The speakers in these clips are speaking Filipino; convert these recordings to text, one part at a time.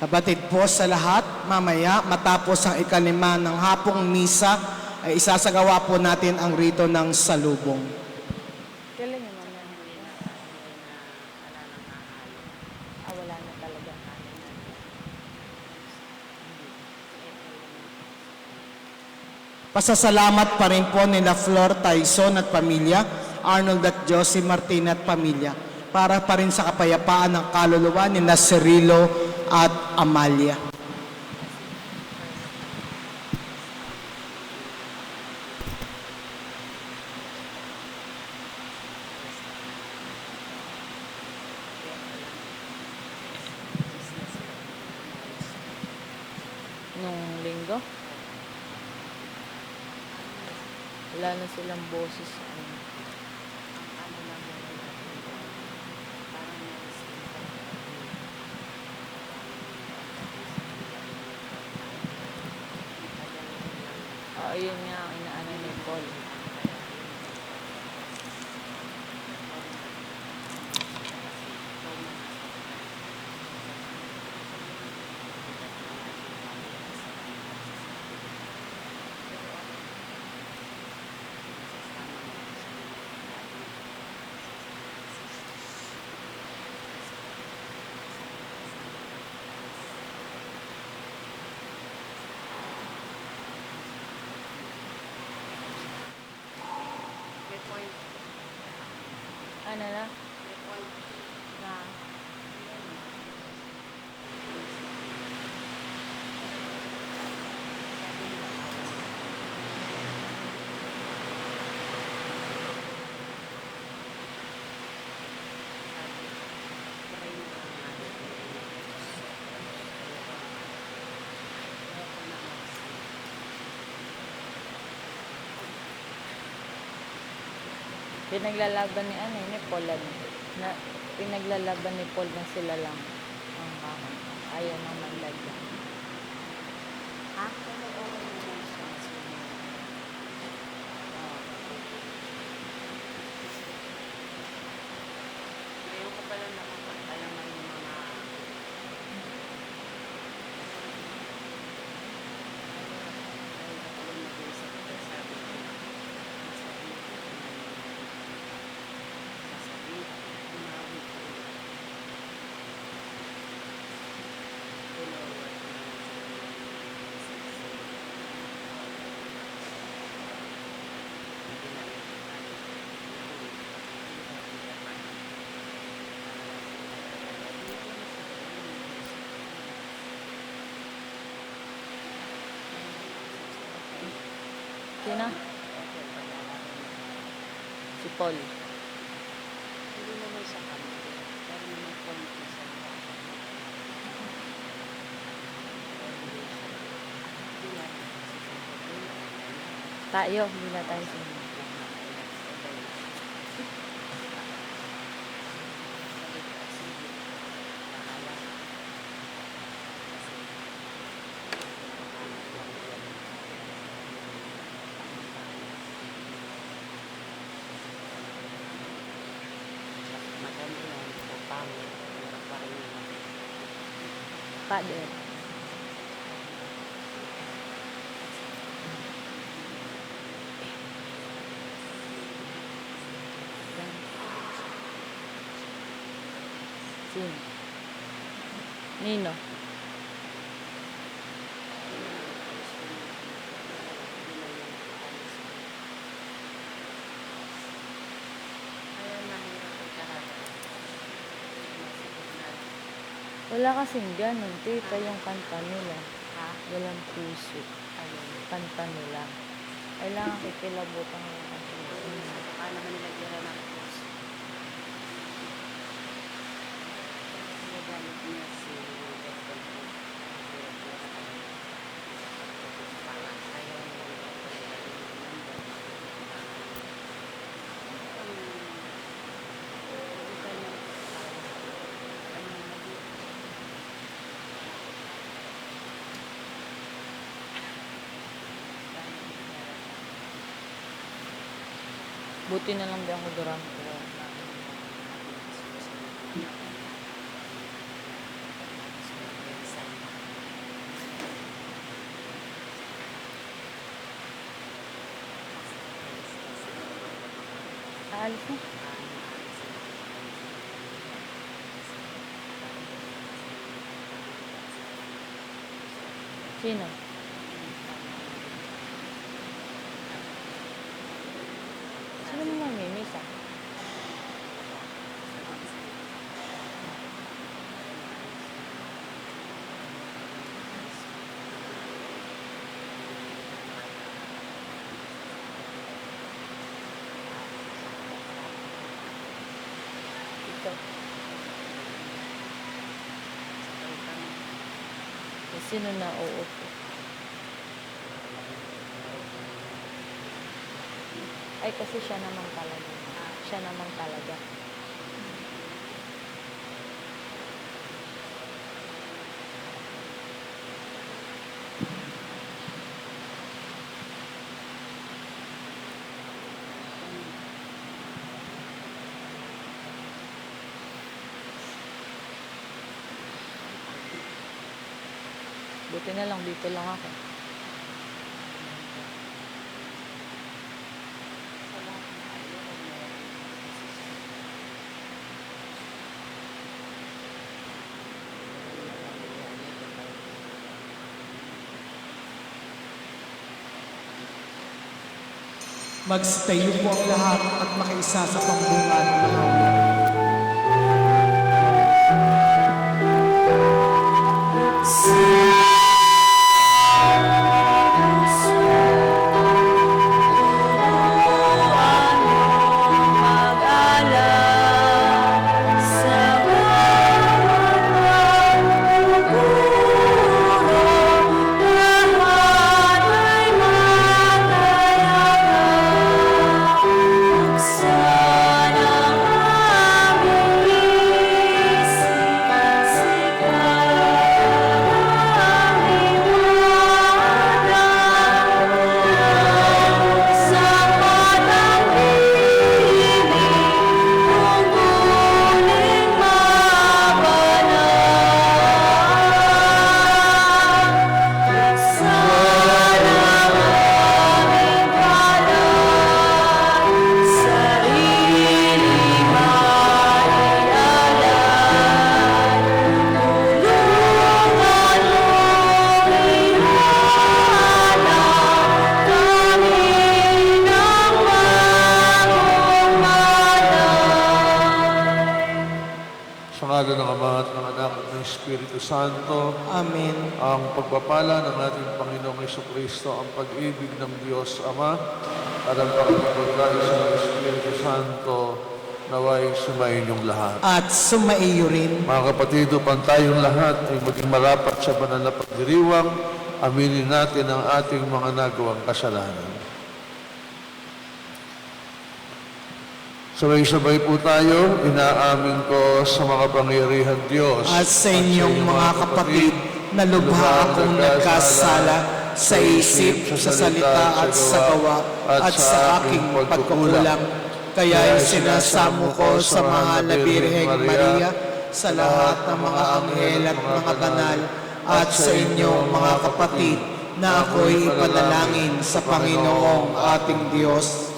Kapatid po sa lahat, mamaya matapos ang ikalima ng hapong misa, ay isasagawa po natin ang rito ng salubong. Kailan yung mamaya? Wala na talaga. Pasasalamat pa rin po nila Flor Tyson at pamilya, Arnold at Josie Martin at pamilya, para pa rin sa kapayapaan ng kaluluwa ni Cirilo at Amalia. Nung linggo? Wala na silang boses. Yun nga ang inaano ni Paul. Ano na? Na. Pinaglalaban ni Paul na pinaglalaban ni Paul na sila lang ang ayaw nang manlagyan. Ngayon ko pala nakapag-alaman yung mga Sino? Si Paul. hindi naman sa kami. Pero naman konti sa Tayo, hindi na tayo sino. maganda yan o pangit. Pero pa rin yun. Father. Sino? Nino. Kaya mahirap pagkaharap. Wala kasing ganun, tita, yung kanta nila. Ha? Walang puso. Ayun. Kanta nila. Kailangan kikilabutan ng kanta nila. Baka naman nilagyan ng puso. Nagalit niya si Dr. Buti na lang di ako durang ko. Aalis na. Sino? Sino mo mamimisa? Ito. Sino na uupo? Ay, kasi siya naman talaga. Siya naman talaga. Buti na lang, dito lang ako. Magstayo po ang lahat at makiisa sa pambungad ng awit. Sa ngalan ng Ama at ng Anak at ng Espiritu Santo, Amen. ang pagpapala ng ating Panginoong Jesucristo, ang pag-ibig ng Diyos Ama, at ang pagpapagkaisa ng Espiritu Santo, naway sumayin yung lahat. At sumaiyo rin. Mga kapatid, upang tayong lahat ay maging marapat sa banal na pagdiriwang, aminin natin ang ating mga nagawang kasalanan. Sabay-sabay po tayo, inaamin ko sa makapangyarihan Diyos At sa inyong mga kapatid na lubha akong nagkasala sa isip, sa salita at sa gawa at sa aking pagkukulang. Kaya sinasamo ko sa mahal na Birheng Maria, sa lahat ng mga anghel at mga banal, at sa inyong mga kapatid na ako'y ipanalangin sa Panginoong ating Diyos.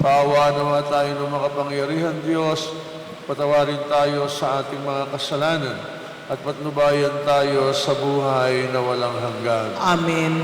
Paawa naman tayo ng makapangyarihan Diyos, patawarin tayo sa ating mga kasalanan at patnubayan tayo sa buhay na walang hanggan. Amen.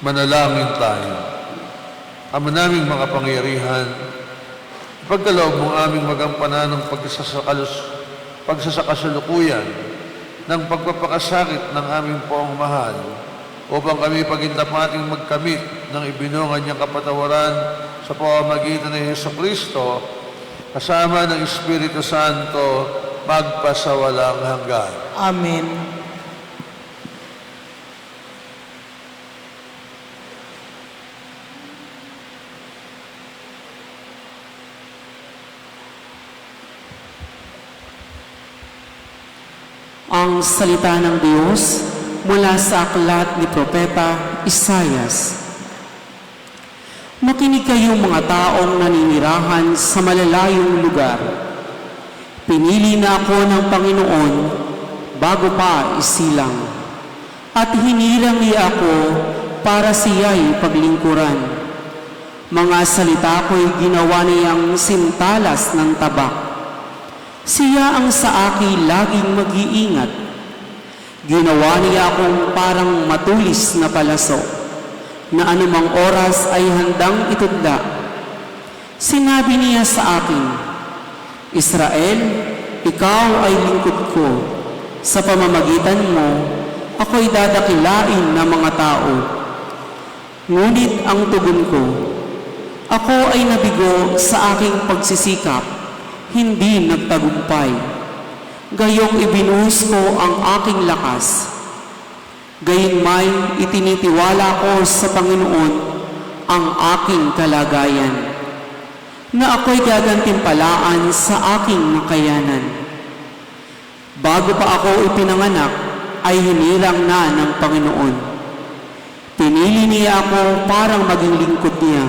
Manalangin tayo. Ama naming makapangyarihan, pagkaloob mong aming magampanan ng pagsasakasalukuyan ng pagpapakasakit ng aming poong mahal upang kami pagindapating magkamit ng ibinungan niyang kapatawaran sa pamamagitan ng Jesucristo kasama ng Espiritu Santo magpasawalang hanggan. Amen. Ang salita ng Diyos mula sa aklat ni Propeta Isaias. Makinig kayong mga taong naninirahan sa malalayong lugar. Pinili na ako ng Panginoon bago pa isilang, at hinirang niya ako para siya'y paglingkuran. Mga salita ko'y ginawa niyang sintalas ng tabak. Siya ang sa akin laging mag-iingat. Ginawa niya akong parang matulis na palaso, na anumang oras ay handang itudla. Sinabi niya sa akin, Israel, ikaw ay lingkod ko. Sa pamamagitan mo, ako'y dadakilain ng mga tao. Ngunit ang tugon ko, ako ay nabigo sa aking pagsisikap, hindi nagtagumpay. Gayong ibinuhos ko ang aking lakas. Gayunmay itinitiwala ko sa Panginoon ang aking kalagayan, na ako'y gagantimpalaan sa aking makayanan. Bago pa ako ipinanganak, ay hinirang na ng Panginoon. Pinili niya ako parang maging lingkod niya,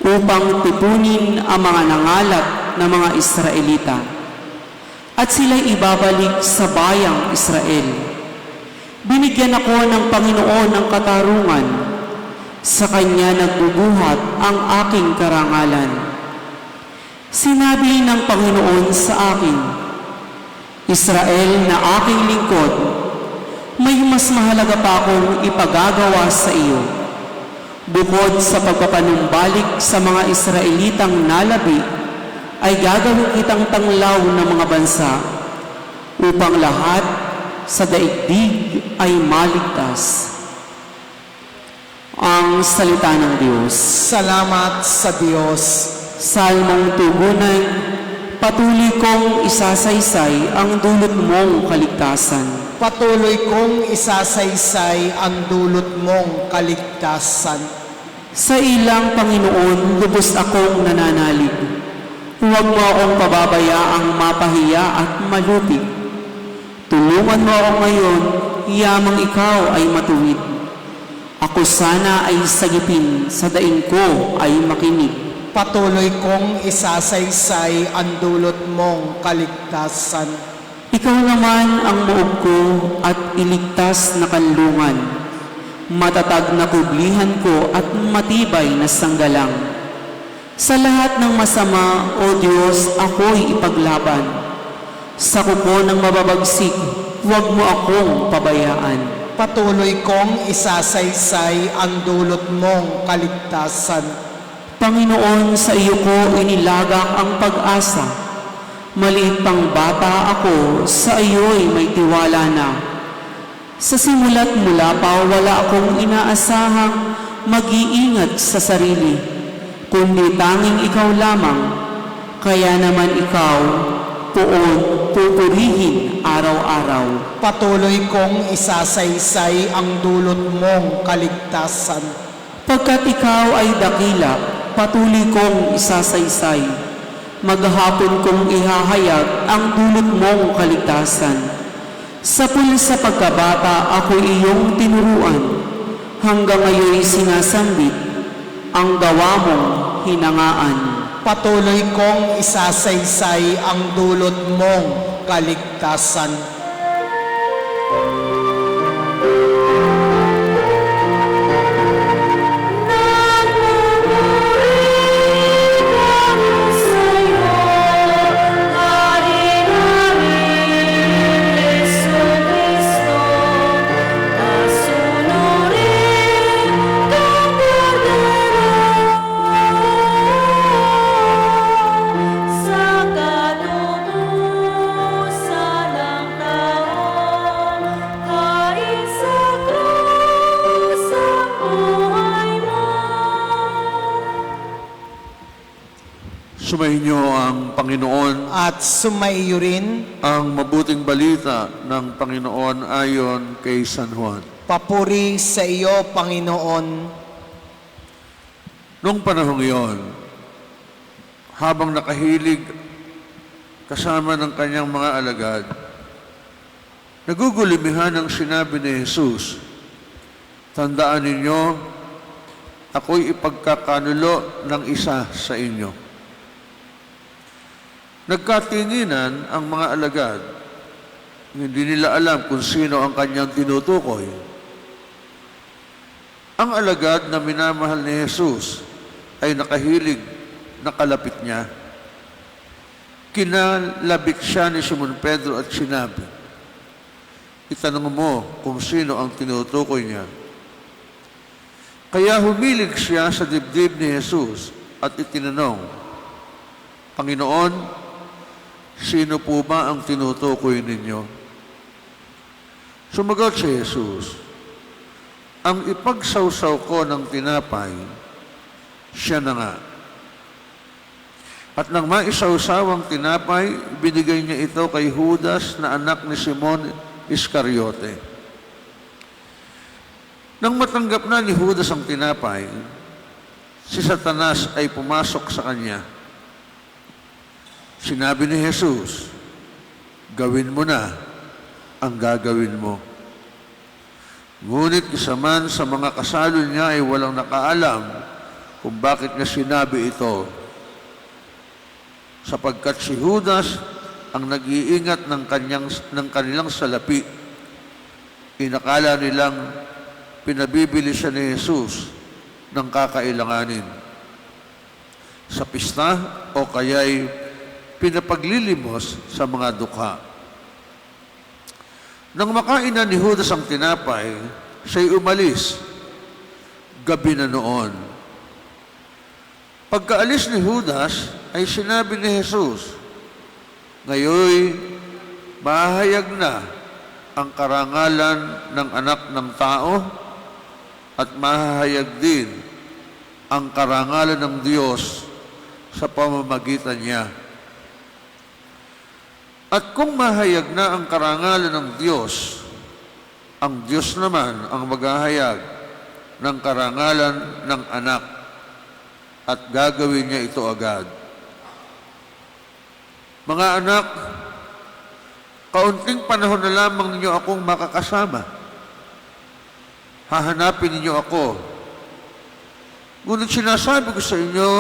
upang tipunin ang mga nangalat ng mga Israelita, at sila'y ibabalik sa bayang Israel. Binigyan ako ng Panginoon ng katarungan, sa Kanya nagbubuhat ang aking karangalan. Sinabi ng Panginoon sa akin, Israel na aking lingkod, may mas mahalaga pa akong ipagagawa sa iyo. Bukod sa pagpapanumbalik sa mga Israelitang nalabi, ay gagawin kitang tanglaw ng mga bansa upang lahat sa daigdig ay maligtas. Ang salita ng Diyos. Salamat sa Diyos. Salmong tugunan, patuloy kong isasaysay ang dulot mong kaligtasan. Patuloy kong isasaysay ang dulot mong kaligtasan. Sa ilang Panginoon, lubos akong nananalig. Huwag mo akong pababayaang mapahiya at malupi. Tulungan mo ako ngayon, yamang ikaw ay matuwid. Ako sana ay sagipin, sa daing ko ay makinig. Patuloy kong isasaysay ang dulot mong kaligtasan. Ikaw naman ang muog ko at iligtas na kanlungan. Matatag na kublihan ko at matibay na sanggalang. Sa lahat ng masama, O Diyos, ako'y ipaglaban. Sa kupo ng mababagsik, huwag mo akong pabayaan. Patuloy kong isasaysay ang dulot mong kaligtasan. Panginoon, sa iyo ko inilagak ang pag-asa. Maliit pang bata ako, sa iyo'y may tiwala na. Sa simula't mula pa, wala akong inaasahang mag-iingat sa sarili, kundi tanging ikaw lamang. Kaya naman ikaw, poon, pupurihin araw-araw. Patuloy kong isasaysay ang dulot mong kaligtasan. Pagkat ikaw ay dakila, patuloy kong isasaysay. Maghapon kong ihahayag ang dulot mong kaligtasan. Sa pulsa pagkabata, ako iyong tinuruan. Hanggang ngayon sinasambit ang gawa mong hinangaan. Patuloy kong isasaysay ang dulot mong kaligtasan. Sumainyo ang Panginoon. At sumaiyo rin. Ang mabuting balita ng Panginoon ayon kay San Juan. Papuri sa iyo, Panginoon. Noong panahong iyon, habang nakahilig kasama ng kanyang mga alagad, nagugulimihan ang sinabi ni Jesus, "Tandaan ninyo, ako'y ipagkakanulo ng isa sa inyo." Nagkatinginan ang mga alagad. Hindi nila alam kung sino ang kanyang tinutukoy. Ang alagad na minamahal ni Jesus ay nakahilig na kalapit niya. Kinalabit siya ni Simon Pedro at sinabi, "Itanong mo kung sino ang tinutukoy niya." Kaya humilig siya sa dibdib ni Jesus at itinanong, "Panginoon, sino po ba ang tinutukoy ninyo?" Sumagot si Jesus, "Ang ipagsawsaw ko ng tinapay, siya na nga." At nang maisawsaw ang tinapay, binigay niya ito kay Judas na anak ni Simon Iscariote. Nang matanggap na ni Judas ang tinapay, si Satanas ay pumasok sa kanya. Sinabi ni Jesus, "Gawin mo na ang gagawin mo." Ngunit isa man sa mga kasalo niya ay walang nakaalam kung bakit niya sinabi ito, sapagkat si Judas ang nag-iingat ng kanilang salapi. Inakala nilang pinabibili siya ni Jesus ng kakailanganin sa pista o kaya'y pinapaglilimos sa mga dukha. Nang makain na ni Judas ang tinapay, siya'y umalis. Gabi na noon. Pagkaalis ni Judas, ay sinabi ni Jesus, "Ngayoy, mahayag na ang karangalan ng anak ng tao at mahayag din ang karangalan ng Diyos sa pamamagitan niya. At kung mahayag na ang karangalan ng Diyos, ang Diyos naman ang maghahayag ng karangalan ng anak at gagawin niya ito agad. Mga anak, kaunting panahon na lamang ninyo akong makakasama. Hahanapin ninyo ako. Ngunit sinasabi ko sa inyo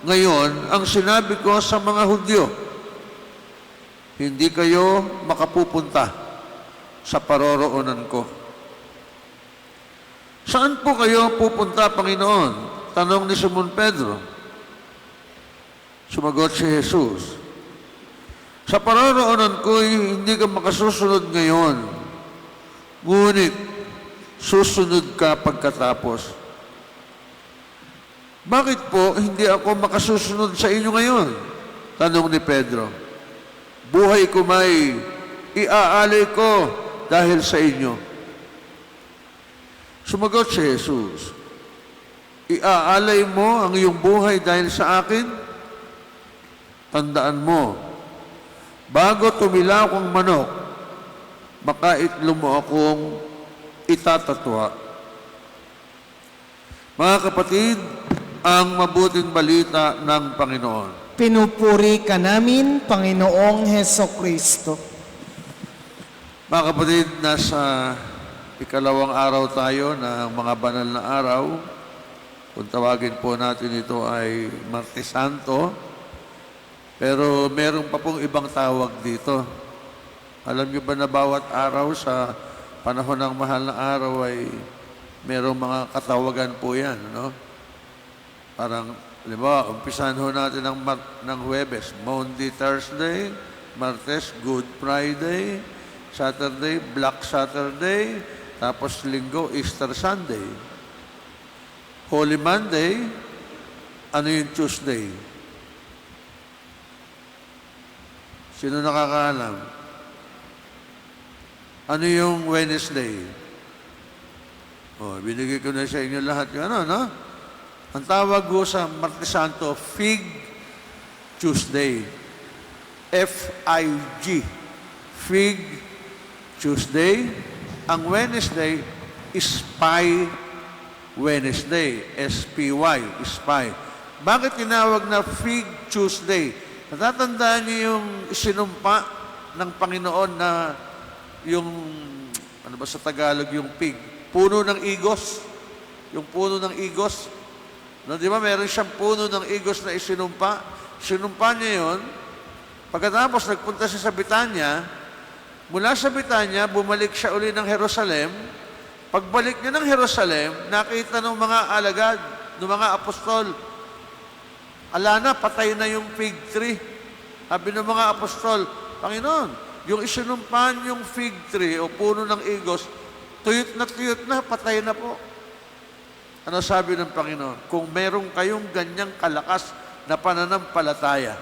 ngayon ang sinabi ko sa mga Hudyo, hindi kayo makapupunta sa paroroonan ko." "Saan po kayo pupunta, Panginoon?" tanong ni Simon Pedro. Sumagot si Jesus, "Sa paroroonan ko hindi ka makasusunod ngayon, ngunit susunod ka pagkatapos." "Bakit po hindi ako makasusunod sa inyo ngayon?" tanong ni Pedro. "Buhay ko may iaalay ko dahil sa inyo." Sumagot si Jesus, "Iaalay mo ang iyong buhay dahil sa akin? Tandaan mo, bago tumilaw ang manok, makaitlo mo akong itatatwa." Mga kapatid, ang mabuting balita ng Panginoon. Pinupuri ka namin, Panginoong Hesukristo. Mga kapatid, nasa ikalawang araw tayo ng mga banal na araw. Kung tawagin po natin ito ay Martes Santo. Pero meron pa pong ibang tawag dito. Alam niyo ba na bawat araw sa panahon ng mahal na araw ay merong mga katawagan po yan, no? Parang, halimbawa, umpisahan ho natin ng Huwebes, Monday, Thursday, Martes, Good Friday, Saturday, Black Saturday, tapos Linggo, Easter Sunday. Holy Monday, ano yung Tuesday? Sino nakakaalam? Ano yung Wednesday? Binigay ko na sa inyo lahat yung ano, no? Ang tawag ko sa Martes Santo, Fig Tuesday. F-I-G. Fig Tuesday. Ang Wednesday, Spy Wednesday. S-P-Y. Spy. Bakit tinawag na Fig Tuesday? Natatandaan niyo yung isinumpa ng Panginoon na yung, ano ba sa Tagalog, yung pig? Puno ng igos. Yung puno ng igos. No, di ba meron siyang puno ng igos na isinumpa? Sinumpa niya yun. Pagkatapos nagpunta siya sa Bitanya, mula sa Bitanya, bumalik siya uli ng Jerusalem. Pagbalik niya ng Jerusalem, nakita ng mga alagad, ng mga apostol, ala na, patay na yung fig tree. Sabi ng mga apostol, Panginoon, yung isinumpan yung fig tree o puno ng igos, tuyot na, patay na po. Ano sabi ng Panginoon? Kung meron kayong ganyang kalakas na pananampalataya,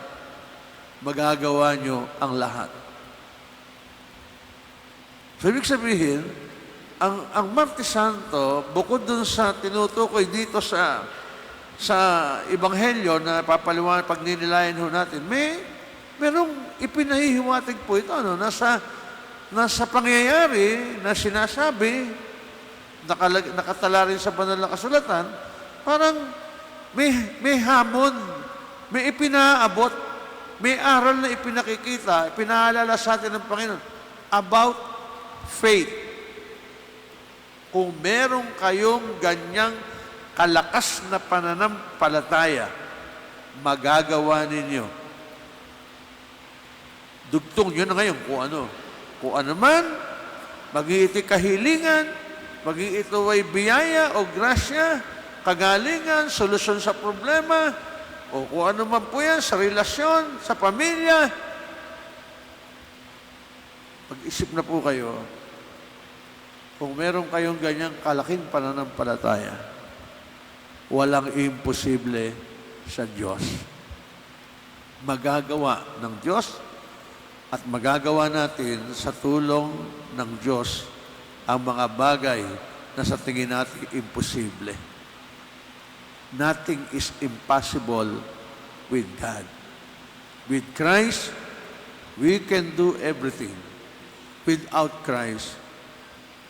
magagawa nyo ang lahat. So, ibig sabihin, ang Martes Santo, bukod dun sa tinutukoy dito sa Ebanghelyo na papaliwanag pag ninilayan ho natin, merong ipinahihiwatig po ito, no? Nasa pangyayari na sinasabi, nakatala rin sa banal na kasulatan, parang may hamon, may ipinaabot, may aral na ipinakikita, pinaalala sa atin ng Panginoon about faith. Kung meron kayong ganyang kalakas na pananampalataya, magagawa ninyo. Dugtong yun na ngayon kung ano. Kung ano man, maging ito'y kahilingan, maging ito ay biyaya o grasya, kagalingan, solusyon sa problema, o kung ano man po yan, sa relasyon, sa pamilya. Pag-isip na po kayo, kung meron kayong ganyang kalaking pananampalataya, walang imposible sa Diyos. Magagawa ng Diyos at magagawa natin sa tulong ng Diyos ang mga bagay na sa tingin natin imposible. Nothing is impossible with God. With Christ, we can do everything. Without Christ,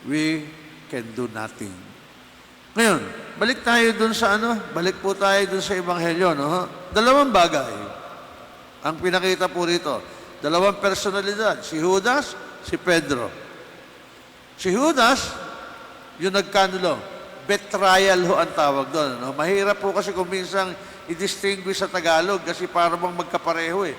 we can do nothing. Ngayon, balik tayo dun sa balik po tayo dun sa Ebanghelyo, no? Dalawang bagay ang pinakita po rito. Dalawang personalidad, si Judas, si Pedro. Si Judas, yung nagkanulo, betrayal ho ang tawag doon. No? Mahirap po kasi kung minsan i-distinguish sa Tagalog kasi para bang magkapareho eh.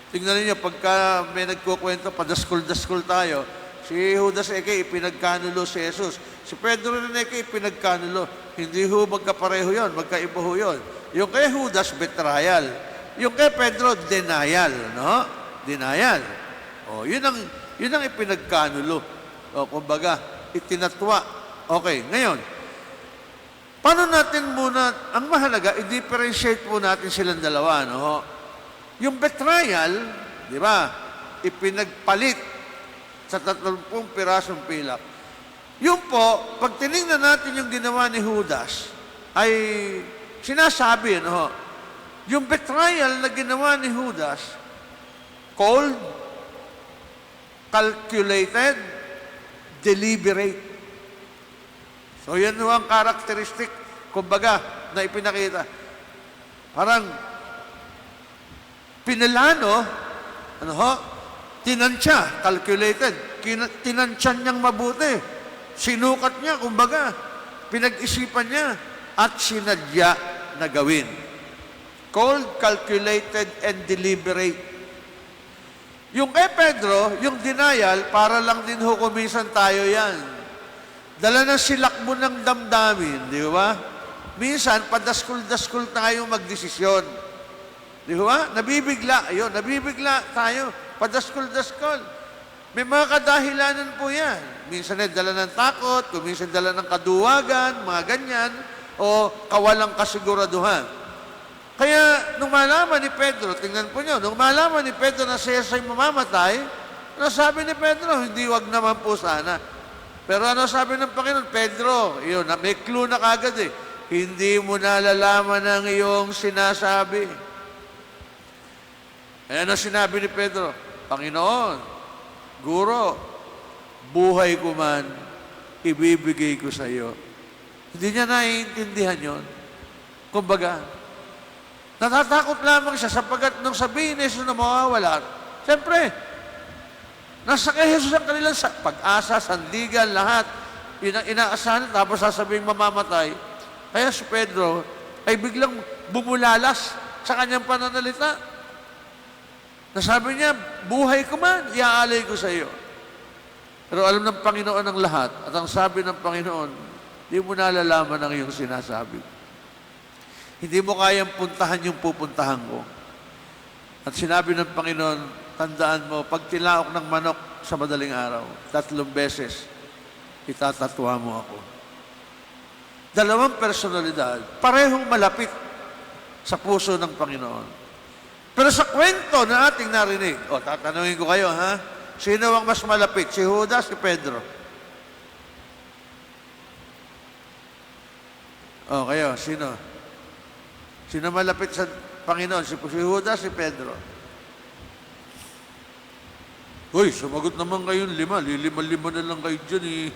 Tingnan niyo pagka may nagkukwento, padaskul-daskul tayo, si Judas eke ipinagkanulo si Jesus. Si Pedro rin eke ipinagkanulo. Hindi ho magkapareho yon, magkaiba ho yon. Yung kay Judas, betrayal. Yung kay Pedro, denial. No? Denial. O, yun ang ipinagkanulo. O, kumbaga, itinatwa. Okay, ngayon, paano natin muna, ang mahalaga, i-differentiate po natin silang dalawa, no? Yung betrayal, di ba, ipinagpalit sa 30 pirasong pilak. Yung po, pag tinignan natin yung ginawa ni Judas, ay sinasabi, no? Yung betrayal na ginawa ni Judas, cold, calculated, deliberate. So yan ho ang karakteristik, kumbaga, na ipinakita. Parang, pinalano, tinansya, calculated, tinansyan niyang mabuti, sinukat niya, kumbaga, pinag-isipan niya, at sinadya na gawin. Cold, calculated, and deliberate. Yung kay Pedro, yung denial, para lang din ho kumisan tayo yan. Dala ng silakbo ng damdamin, di ba? Minsan, padaskul-daskul tayo magdesisyon. Di ba? Nabibigla tayo. Padaskul-daskul. May mga kadahilanan po yan. Minsan ay dala ng takot, minsan dala ng kaduwagan, mga ganyan, o kawalang kasiguraduhan. Kaya, nung malaman ni Pedro, tingnan po nyo, nung malaman ni Pedro na siya ay mamamatay, ano sabi ni Pedro? Hindi, wag naman po sana. Pero ano sabi ng Panginoon? Pedro, yun, may clue na kagad eh. Hindi mo nalalaman ang iyong sinasabi. Ayan ang sinabi ni Pedro, Panginoon, Guro, buhay ko man, ibibigay ko sa iyo. Hindi niya naiintindihan yon. Kumbaga, natatakot lamang siya sapagkat nung sabihin ni Jesus na mawawala, siyempre, nasa kay Jesus ang kanilang pag-asa, sandigan, lahat, inaasahan, tapos sasabihin mamamatay. Kaya si Pedro ay biglang bumulalas sa kanyang pananalita. Nasabi niya, buhay ko man, iaalay ko sa iyo. Pero alam ng Panginoon ang lahat, at ang sabi ng Panginoon, hindi mo nalalaman ang iyong sinasabi. Hindi mo kayang puntahan yung pupuntahan ko. At sinabi ng Panginoon, tandaan mo, pag tilaok ng manok sa madaling araw, 3 beses, itatatwa mo ako. 2 personalidad, parehong malapit sa puso ng Panginoon. Pero sa kwento na ating narinig, tatanungin ko kayo, ha? Sino ang mas malapit? Si Judas, si Pedro? Kayo, sino? Sino malapit sa Panginoon? Si Judas, si Pedro? Uy, sumagot naman kayong 5. Lilima-lima na lang kayo dyan, eh.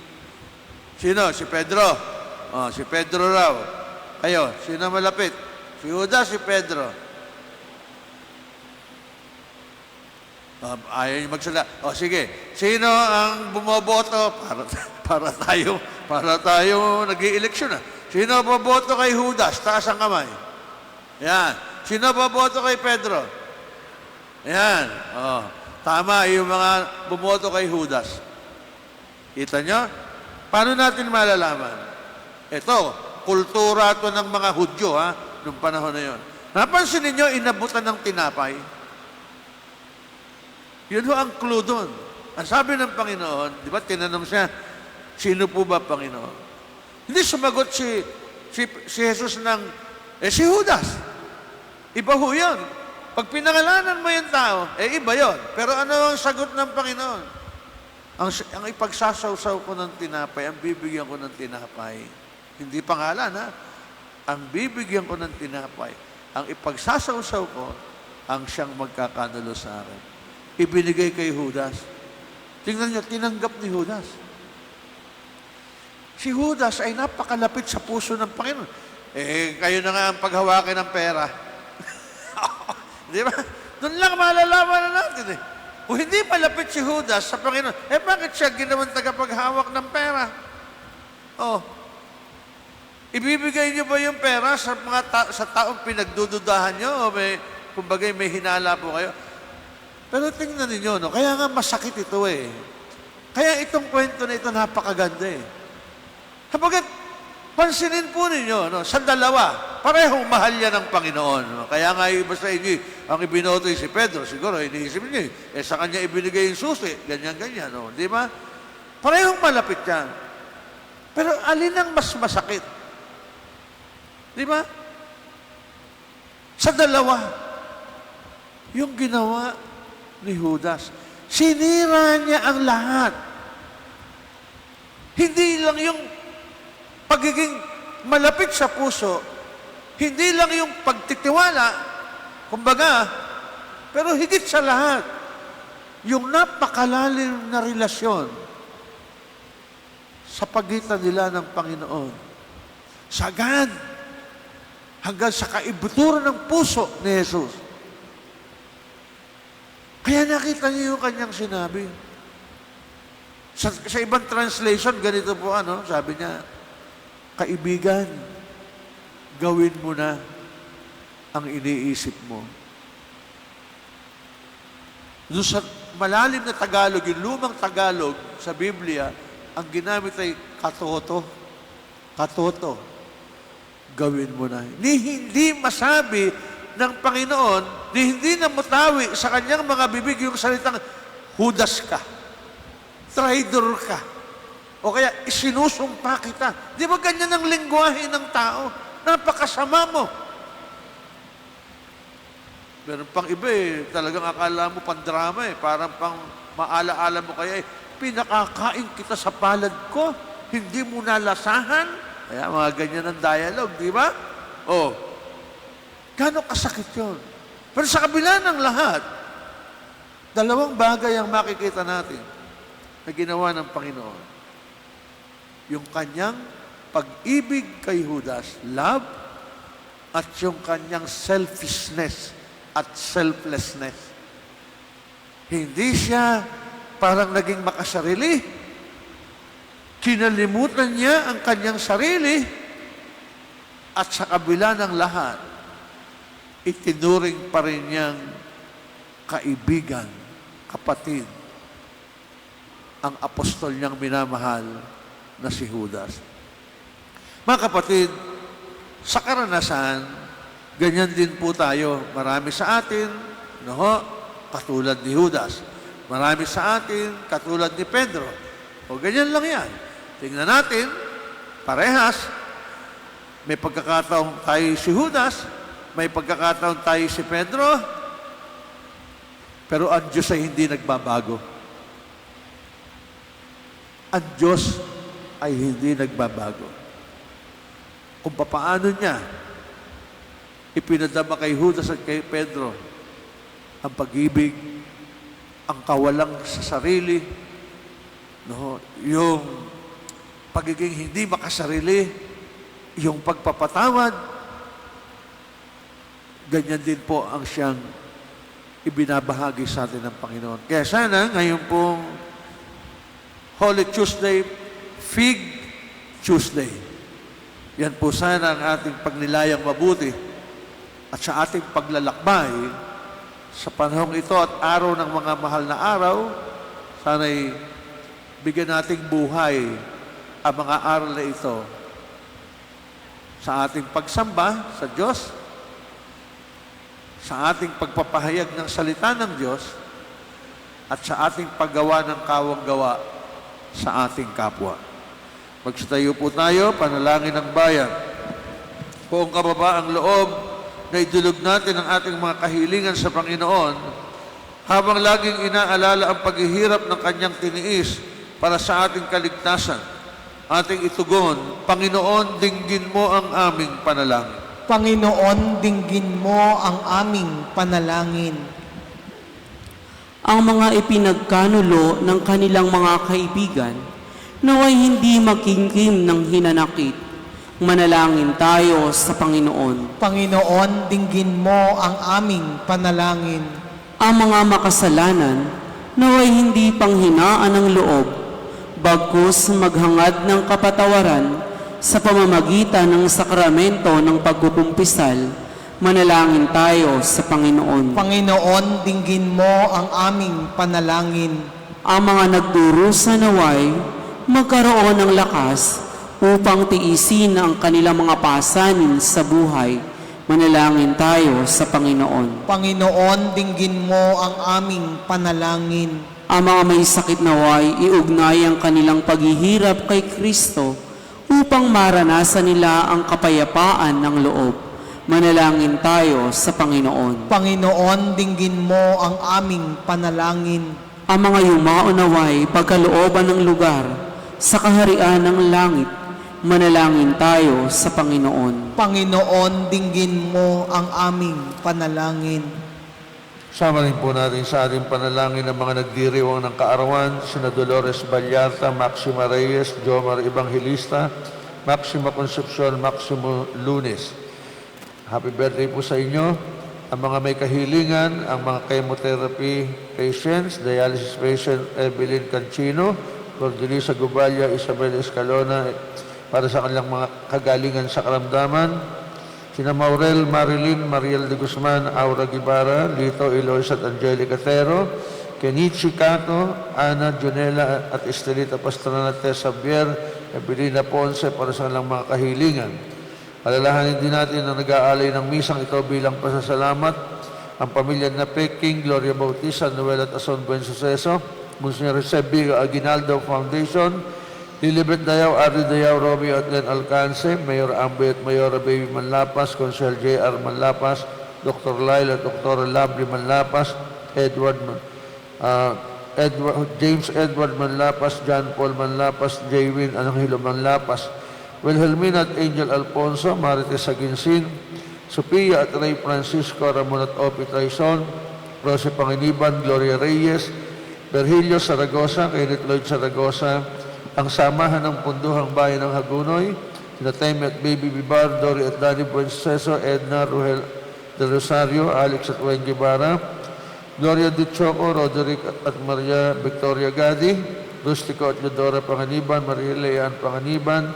Sino? Si Pedro. Si Pedro raw. Kayo, sino malapit? Si Judas, si Pedro? Ayaw niyo magsala. Sige. Sino ang bumoboto? Para tayo nag-i-eleksyon, Sino boboto kay Judas? Taas ang kamay. Yan. Sino boboto kay Pedro? Yan. Tama yung mga bumoto kay Judas. Kita nyo? Paano natin malalaman? Ito, kultura to ng mga Hudyo, noong panahon na yon. Napansin ninyo, inabutan ng tinapay. Yun ho ang clue doon. Ang sabi ng Panginoon, di ba, tinanong siya, sino po ba Panginoon? Hindi sumagot si Jesus ng, si Judas. Iba ho yun. Pag pinangalanan mo yung tao, iba yun. Pero ano ang sagot ng Panginoon? Ang ipagsasaw-saw ko ng tinapay, ang bibigyan ko ng tinapay. Hindi pangalan, Ang bibigyan ko ng tinapay, ang ipagsasaw-saw ko, ang siyang magkakanulo sa akin. Ibinigay kay Judas. Tingnan niyo, tinanggap ni Judas. Si Judas ay napakalapit sa puso ng Panginoon. Kayo na nga ang paghawakin ng pera. Di ba? Doon lang malalaman na natin, Kung hindi malapit si Judas sa Panginoon, bakit siya ginawang tagapaghawak ng pera? Ibibigay niyo ba yung pera sa mga sa taong pinagdududahan niyo o kumbaga may hinala po kayo? Pero tingnan ninyo, kaya nga masakit ito, Kaya itong kwento na ito napakaganda, Habagat, pansinin po ninyo, sa dalawa, parehong mahal yan ng Panginoon. Kaya nga iba sa inyo, ang ibinoto si Pedro, siguro, iniisip niyo, sa kanya ibinigay yung susi, ganyan-ganyan, di ba? Parehong malapit yan. Pero alin ang mas masakit? Di ba? Sa dalawa, yung ginawa ni Judas, sinira niya ang lahat. Hindi lang yung pagiging malapit sa puso, hindi lang yung pagtitiwala, kumbaga, pero higit sa lahat, yung napakalalim na relasyon sa pagitan nila ng Panginoon. Sagad, hanggang sa kaibuturan ng puso ni Jesus. Kaya nakita niyo yung kanyang sinabi. Sa ibang translation, ganito po, sabi niya, kaibigan, gawin mo na ang iniisip mo. Doon sa malalim na Tagalog, yung lumang Tagalog sa Biblia, ang ginamit ay katoto. Katoto. Gawin mo na. Hindi masabi ng Panginoon, hindi na mutawi sa kanyang mga bibig yung salitang, Judas ka. Traitor ka. O kaya, isinusumpa kita. Di ba ganyan ang lengguwahe ng tao? Napakasama mo. Meron pang iba talagang akala mo pandrama parang pang maala-ala mo kaya pinakakain kita sa palad ko, hindi mo nalasahan. Kaya mga ganyan ang dialogue, di ba? Gano'ng kasakit yun. Pero sa kabila ng lahat, Dalawang bagay ang makikita natin na ginawa ng Panginoon. Yung kanyang pag-ibig kay Judas, love, at yung kanyang selfishness at selflessness. Hindi siya parang naging makasarili. Kinalimutan niya ang kanyang sarili at sa kabila ng lahat, itinuring pa rin niyang kaibigan, kapatid, ang apostol niyang minamahal na si Judas. Mga kapatid, sa karanasan, ganyan din po tayo. Marami sa atin, katulad ni Judas. Marami sa atin, katulad ni Pedro. O ganyan lang yan. Tingnan natin, parehas. May pagkakataon tayo si Judas, may pagkakataon tayo si Pedro, pero ang Diyos ay hindi nagbabago. Ang Diyos ay hindi nagbabago. Kung papaano niya ipinadama kay Judas at kay Pedro ang pag-ibig, ang kawalang sa sarili, yung pagiging hindi makasarili, yung pagpapatawad, ganyan din po ang siyang ibinabahagi sa atin ng Panginoon. Kaya sana, ngayon pong Holy Tuesday, Fig Tuesday, yan po sana ang ating pagnilayang mabuti at sa ating paglalakbay sa panahong ito at araw ng mga mahal na araw, sana'y bigyan nating buhay ang mga aral na ito sa ating pagsamba sa Diyos, sa ating pagpapahayag ng salita ng Diyos, at sa ating paggawa ng kawang-gawa sa ating kapwa. Magsitayo po tayo, panalangin ng bayan. Buong kababaang loob na idulog natin ang ating mga kahilingan sa Panginoon habang laging inaalala ang paghihirap ng Kanyang tiniis para sa ating kaligtasan. Ating itugon, Panginoon, dinggin mo ang aming panalangin. Panginoon, dinggin mo ang aming panalangin. Ang mga ipinagkanulo ng kanilang mga kaibigan, naway hindi makingkim ng hinanakit. Manalangin tayo sa Panginoon. Panginoon, dinggin mo ang aming panalangin. Ang mga makasalanan, naway hindi panghinaan ng loob, bagkus maghangad ng kapatawaran sa pamamagitan ng sakramento ng pagkukumpisal. Manalangin tayo sa Panginoon. Panginoon, dinggin mo ang aming panalangin. Ang mga nagdurusa naway magkaroon ng lakas upang tiisin ang kanilang mga pasanin sa buhay. Manalangin tayo sa Panginoon. Panginoon, dinggin mo ang aming panalangin. Ang mga may sakit naway iugnay ang kanilang paghihirap kay Kristo upang maranasan nila ang kapayapaan ng loob. Manalangin tayo sa Panginoon. Panginoon, dinggin mo ang aming panalangin. Ang mga yumao naway pagkalooban ng lugar sa kaharian ng langit. Manalangin tayo sa Panginoon. Panginoon, dinggin mo ang aming panalangin. Sama rin po natin sa ating panalangin ng mga nagdiriwang ng kaarawan, sina Dolores Vallarta, Maxima Reyes, Jomar Evangelista, Maxima Concepcion, Maximo Lunes. Happy birthday po sa inyo. Ang mga may kahilingan, ang mga chemotherapy patients, dialysis patient Evelyn Cancino, Cordelisa Gubalya, Isabel Escalona, para sa kanilang mga kagalingan sa karamdaman. Sina Maurel Marilyn, Mariel de Guzman, Aura Guevara, Lito Elois at Angelica Tero, Kenichi Cato, Ana Junela at Estelita Pastrana, Tessa Bier, Evelina Ponce para sa kanilang mga kahilingan. Alalahanin din natin na nag-aalay ng misang ito bilang pasasalamat ang pamilya na Peking, Gloria Bautista, Noel at Ason Buen Suceso, Monsignor Sebi Aguinaldo Foundation, Lilibet Dayaw, Ardi Dayaw, Romeo at Glenn Alcance, Mayor Amboy at Mayora Baby Manlapas, Consel J.R. Manlapas, Dr. Lyle at Dr. Labri Manlapas, James Edward Manlapas, John Paul Manlapas, Jaywin Anghelo Manlapas, Wilhelmina at Angel Alfonso, Marites Aginsin, Sophia at Ray Francisco, Ramon at Opi Traison, Rosie Panginiban, Gloria Reyes, Virgilio Zaragoza, Kenneth Lloyd Zaragoza, ang Samahan ng Punduhang Bayan ng Hagunoy, sina Temi at Baby Bibar, Dory at Danny Buenceso, Edna, Ruhel Del Rosario, Alex at Wayne Guevara, Gloria Duchoco, Roderick at Maria Victoria Gadi, Rustico at Eudora Panganiban, Maria Leanne Panganiban,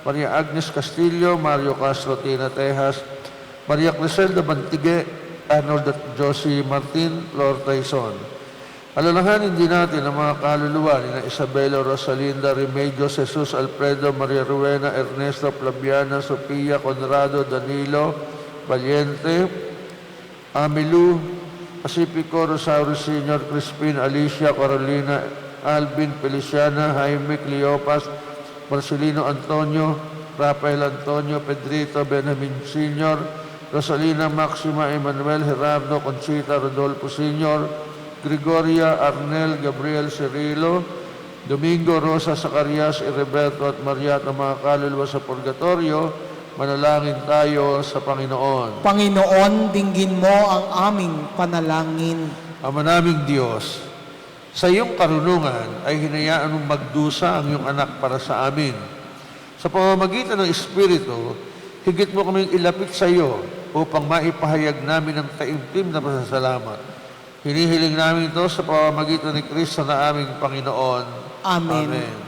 Maria Agnes Castillo, Mario Castro, Tina Tejas, Maria Criselda Bantige, Arnold at Josie Martin, Flor Tyson. Alalahanin din natin ang mga kaluluwa ni na Isabela, Rosalinda, Remedios, Jesus, Alfredo, Maria Rowena, Ernesto, Flaviana, Sofia, Conrado, Danilo, Valiente, Amilu, Pacifico, Rosario Sr., Crispin, Alicia, Carolina, Alvin, Feliciana, Jaime, Cleopas, Marcelino Antonio, Rafael Antonio, Pedrito, Benjamin Sr., Rosalina, Maxima, Emmanuel, Gerardo, Conchita, Rodolfo Sr., Gregoria, Arnel, Gabriel, Cirilo, Domingo, Rosa, Zacarias, Roberto at Maria at ang mga kaluluwa sa purgatorio, manalangin tayo sa Panginoon. Panginoon, dinggin mo ang aming panalangin. Ama naming Diyos, sa iyong karunungan ay hinayaan mong magdusa ang iyong anak para sa amin. Sa pamamagitan ng Espiritu, higit mo kaming ilapit sa iyo upang maipahayag namin ang taimtim na pasasalamat. Hinihiling namin ito sa pamamagitan ni Kristo na aming Panginoon. Amen. Amen.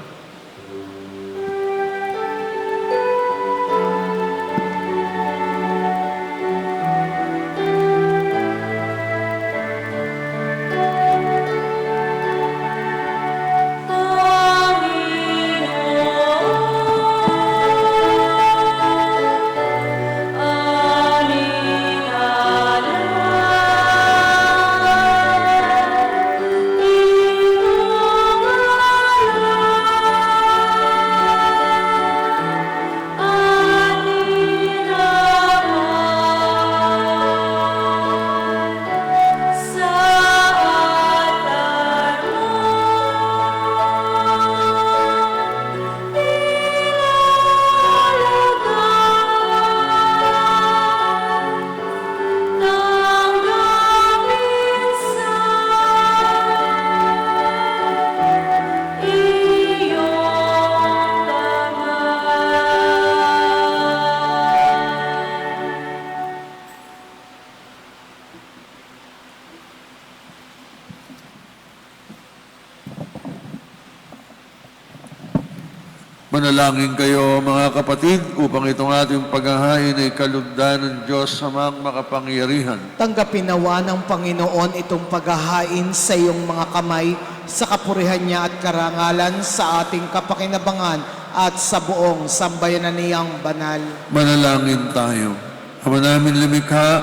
Manalangin kayo mga kapatid upang itong ating paghahain ay kalugdan ng Diyos sa mga makapangyarihan. Tanggapin nawa ng Panginoon itong paghahain sa iyong mga kamay sa kapurihan niya at karangalan sa ating kapakinabangan at sa buong sambayanan niyang banal. Manalangin tayo. Ama namin lumikha,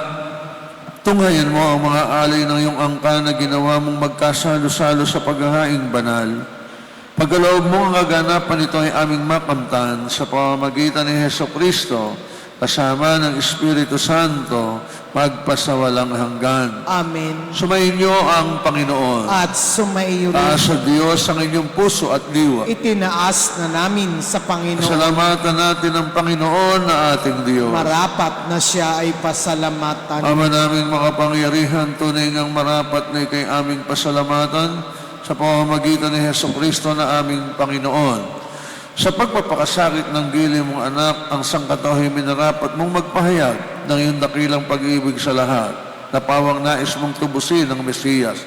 tunghayan mo ang mga alay ng iyong angka na ginawa mong magkasalo-salo sa paghahaing banal. Pagkaloob mo ang kaganapan nito ay aming makamtan sa pamamagitan ni Jesucristo kasama ng Espiritu Santo magpasawalang hanggan. Amen. Sumainyo ang Panginoon. At sumaiyo Taas sa rin. Diyos ang inyong puso at diwa. Itinaas na namin sa Panginoon. Salamatan natin ang Panginoon na ating Diyos. Marapat na siya ay pasalamatan. Ama naming makapangyarihan, tunay ngang marapat na ikay aming pasalamatan sa pamamagitan ni Jesucristo na aming Panginoon. Sa pagpapakasakit ng gili mong anak, ang sangkatauhi minarapat mong magpahayag ng iyong dakilang pag-ibig sa lahat, na pawang nais mong tubusin ng Mesiyas.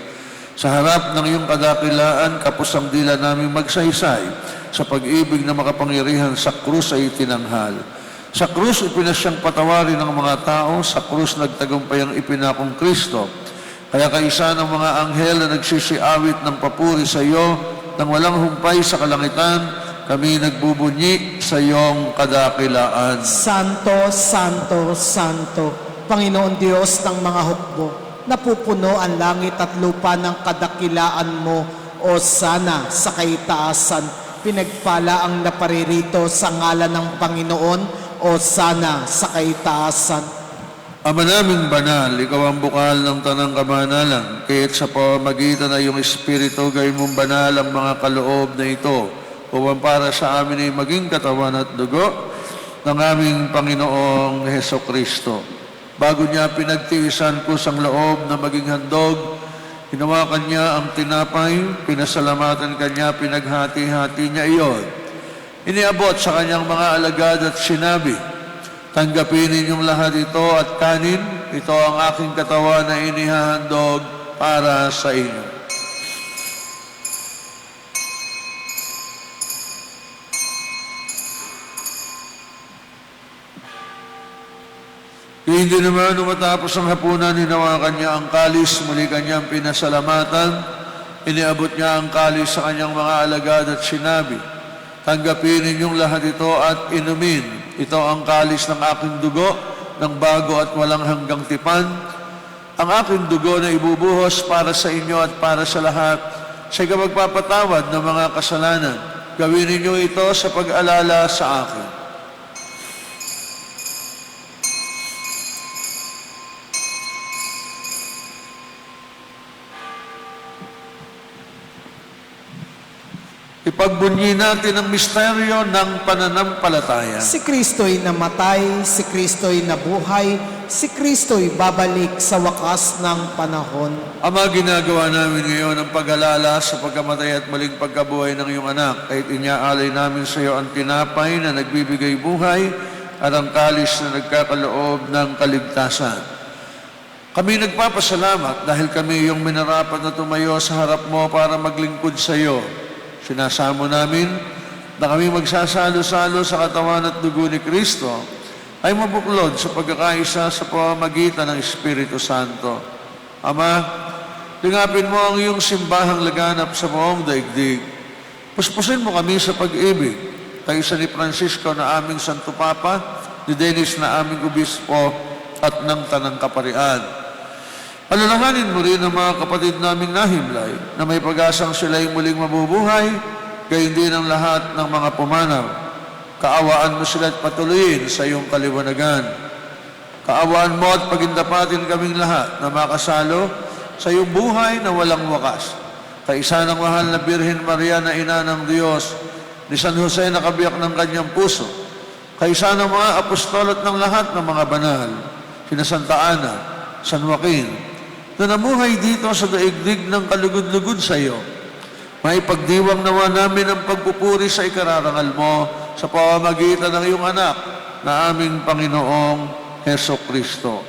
Sa harap ng iyong kadakilaan, kapusang dila naming magsaysay sa pag-ibig na makapangyarihan sa krus ay itinanghal. Sa krus, ipinasyang patawarin ng mga tao, sa krus nagtagumpay ang ipinakong Kristo. Kaya kaisa ng mga anghel na nagsisiawit ng papuri sa iyo, nang walang humpay sa kalangitan, kami nagbubunyi sa iyong kadakilaan. Santo, Santo, Santo, Panginoon Diyos ng mga hukbo, napupuno ang langit at lupa ng kadakilaan mo, o sana sa kaitaasan. Pinagpala ang naparirito sa ngalan ng Panginoon, o sana sa kaitaasan. Ama naming banal, ikaw ang bukal ng tanang kamanalan, kaya't sa pamamagitan ng iyong Espiritu, gawin mong banal ang mga kaloob na ito, upang para sa amin ay maging katawan at dugo ng aming Panginoong Hesukristo. Bago niya pinagtiisan ko sa loob na maging handog Hinawakan niya ang tinapay, pinasalamatan kanya, pinaghati-hati niya iyon. Iniabot sa kanyang mga alagad at sinabi, "Tanggapin ninyong lahat ito at kanin. Ito ang aking katawan na inihahandog para sa inyo." Hindi naman matapos ang hapunan, hinawakan niya ang kalis, muli kanyang pinasalamatan. Iniabot niya ang kalis sa kanyang mga alagad at sinabi, "Tanggapin ninyong lahat ito at inumin. Ito ang kalis ng aking dugo, ng bago at walang hanggang tipan. Ang aking dugo na ibubuhos para sa inyo at para sa lahat sa ikapagpapatawad ng mga kasalanan. Gawin ninyo ito sa pag-alala sa akin." Ipagbunyi natin ang misteryo ng pananampalataya. Si Kristo'y namatay, si Kristo'y nabuhay, si Kristo'y babalik sa wakas ng panahon. Ama, ginagawa namin ngayon ang pag-alala sa pagkamatay at maling pagkabuhay ng iyong anak. Kahit inyaalay namin sa iyo ang tinapay na nagbibigay buhay at ang kalis na nagkakaloob ng kaligtasan. Kami nagpapasalamat dahil kami yung minarapat na tumayo sa harap mo para maglingkod sa iyo. Sinasamo namin na kami magsasalo-salo sa katawan at dugo ni Kristo ay mabuklod sa pagkakaisa sa pamamagitan ng Espiritu Santo. Ama, lingapin mo ang iyong simbahang laganap sa buong daigdig. Puspusin mo kami sa pag-ibig, kaisa ni Francisco na aming Santo Papa, ni Dennis na aming Obispo at ng Tanang Kaparian. Alalahanin mo rin ang mga kapatid naming nahimlay na may pag-asang sila'y muling mabubuhay, gayon din ang lahat ng mga pumanaw. Kaawaan mo sila at patuloyin sa iyong kaliwanagan. Kaawaan mo at pagindapatin kaming lahat na makasalo sa iyong buhay na walang wakas. Kaisa ng mahal na Birhen Maria na Ina ng Diyos, ni San Jose na kabiyak ng kanyang puso, kaisa ng mga apostol at ng lahat ng mga banal, sina Santa Ana, San Joaquin, na namuhay dito sa daigdig ng kalugod-lugod sa iyo. May pagdiwang nawa namin ang pagpupuri sa ikararangal mo sa pamamagitan ng iyong anak na aming Panginoong Heso Kristo.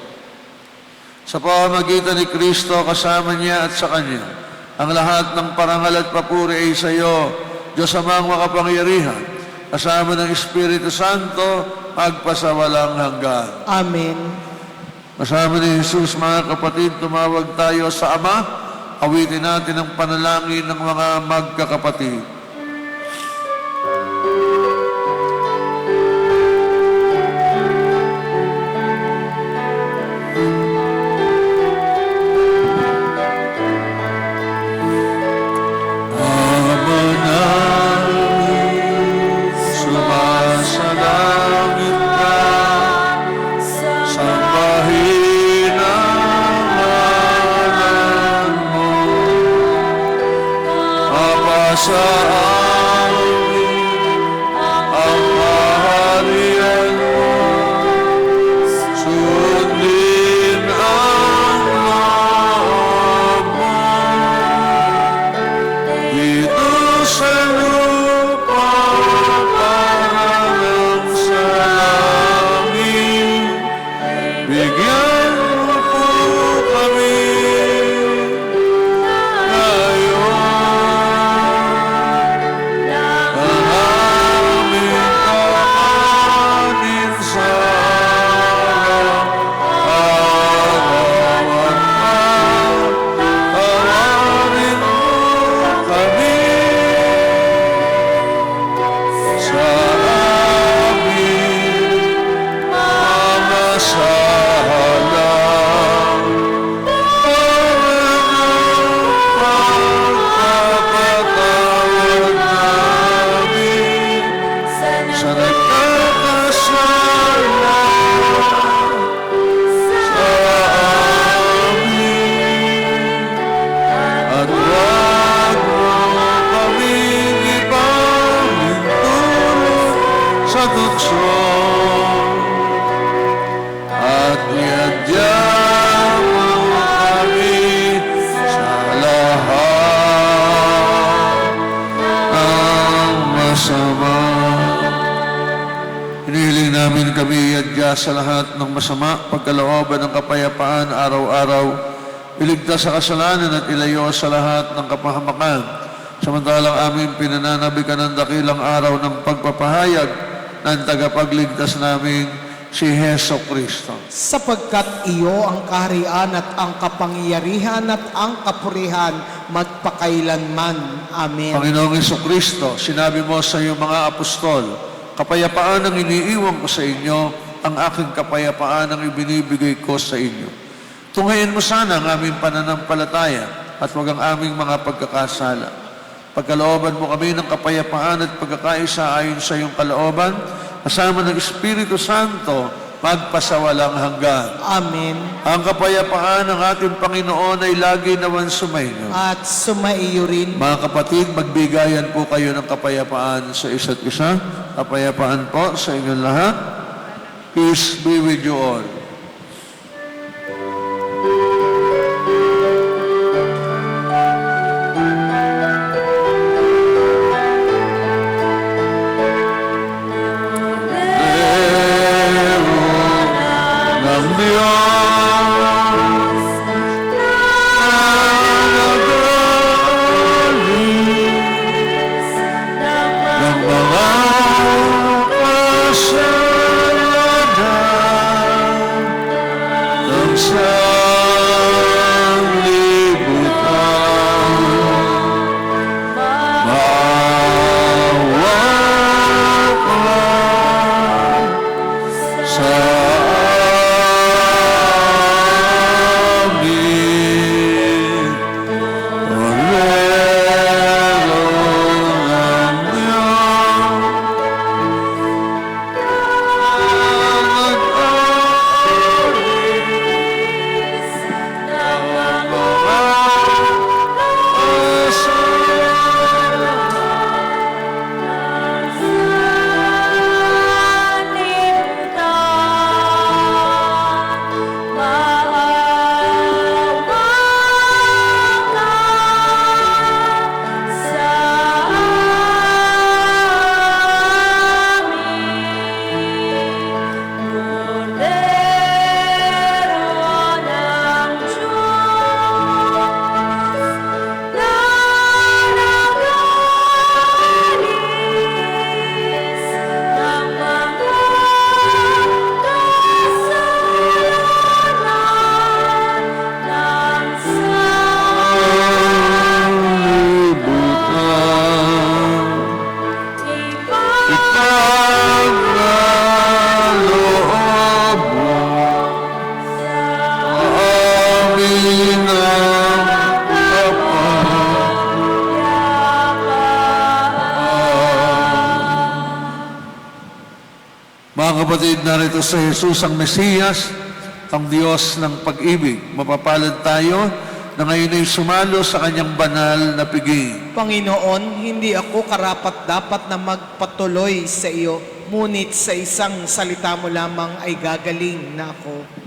Sa pamamagitan ni Kristo, kasama niya at sa Kanya, ang lahat ng parangal at papuri ay sa iyo, Diyos Amang makapangyarihan, kasama ng Espiritu Santo, magpasawalang hanggan. Amen. Kasama ni Jesus, mga kapatid, tumawag tayo sa Ama. Awitin natin ang panalangin ng mga magkakapatid. Ama namin, sumasalangit ka, sambahin ang ngalan mo. Mapasa amin ang kaharian mo, sundin ang loob mo. Dito sa lupa parang sa langit, bigyan mo po kami ngayon ang aming kakanin sa araw-araw at tawarin mo kami sa aming mga sala. Pagpapatawad namin sa nagkakasala sa amin, at huwag mo kaming ipahintulot sa tukso, at niyadya mo kami sa Ama. Hinihiling namin kami iadya sa lahat ng masama, pagkalooban ng kapayapaan araw-araw, iligtas sa kasalanan at ilayo sa lahat ng kapahamakan. Samantalang aming pinananabikan ng dakilang araw ng pagpapahayag ng tagapagligtas namin, si Heso Kristo. Sapagkat iyo ang kaharian at ang kapangyarihan at ang kapurihan magpakailanman. Amen. Panginoong Heso Kristo, sinabi mo sa iyong mga apostol, kapayapaan ang iniiwan ko sa inyo, ang aking kapayapaan ang ibinibigay ko sa inyo. Tunghayin mo sana ang aming pananampalataya at huwag ang aming mga pagkakasala. Pagkalooban mo kami ng kapayapaan at pagkakaisa ayon sa iyong kalooban, kasama ng Espiritu Santo, magpasawalang hanggan. Amen. Ang kapayapaan ng ating Panginoon ay lagi naman sumainyo. At sumaiyo rin. Mga kapatid, magbigayan po kayo ng kapayapaan sa isa't isa. Kapayapaan po sa inyong lahat. Peace be with you all. Mga kapatid, narito sa Jesus ang Mesiyas, ang Diyos ng pag-ibig. Mapapalad tayo na ngayon ay sumalo sa kanyang banal na piging. Panginoon, hindi ako karapat-dapat na magpatuloy sa iyo, ngunit sa isang salita mo lamang ay gagaling na ako.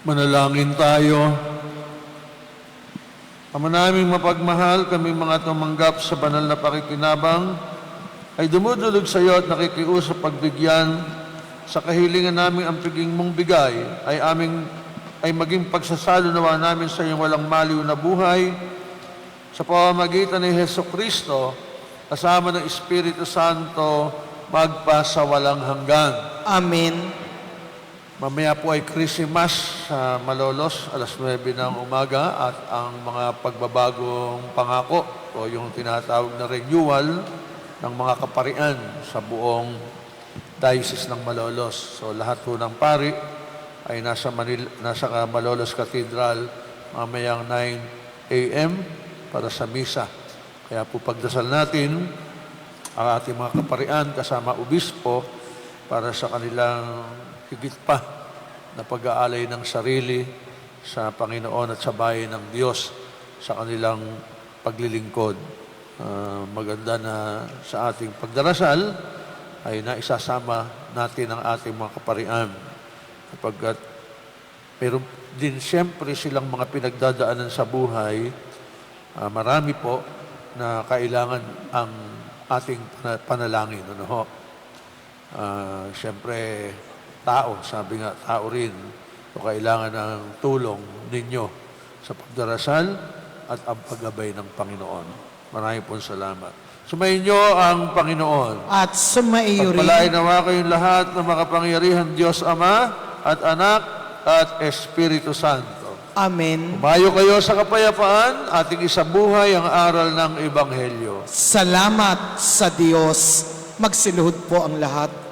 Manalangin tayo. Ama naming mapagmahal, kami mga tumanggap sa banal na pakikinabang, ay dumudulog sa iyo at nakikiusap pagbigyan sa kahilingan namin ang piging mong bigay ay maging pagsasalo nawa namin sa iyong walang maliw na buhay sa pamamagitan ni Hesukristo kasama ng Espiritu Santo magpa sa walang hanggan. Amen. Mamaya po ay Christmas sa Malolos, alas 9 ng umaga, at ang mga pagbabagong pangako o yung tinatawag na renewal ng mga kaparian sa buong diocese ng Malolos. So lahat po ng pari ay nasa Malolos Cathedral mamayang 9 a.m. para sa misa. Kaya po pagdasal natin ang ating mga kaparian kasama obispo para sa kanilang higit pa na pag-aalay ng sarili sa Panginoon at sa bayan ng Diyos sa kanilang paglilingkod. Maganda na sa ating pagdarasal ay naisasama natin ang ating mga kaparian kapagkat meron din siyempre silang mga pinagdadaanan sa buhay. Marami po na kailangan ang ating panalangin. Ano ho? Siyempre, tao, sabi nga, tao rin, o kailangan ng tulong ninyo sa pagdarasal at ang paggabay ng Panginoon. Maraming pong salamat. Sumainyo ang Panginoon. At sumaiyo rin Pagpalain nawa kayong lahat ng makapangyarihan Diyos Ama at Anak at Espiritu Santo. Amen. Umayo kayo sa kapayapaan, ating isabuhay ang aral ng Ebanghelyo. Salamat sa Diyos. Magsiluhod po ang lahat.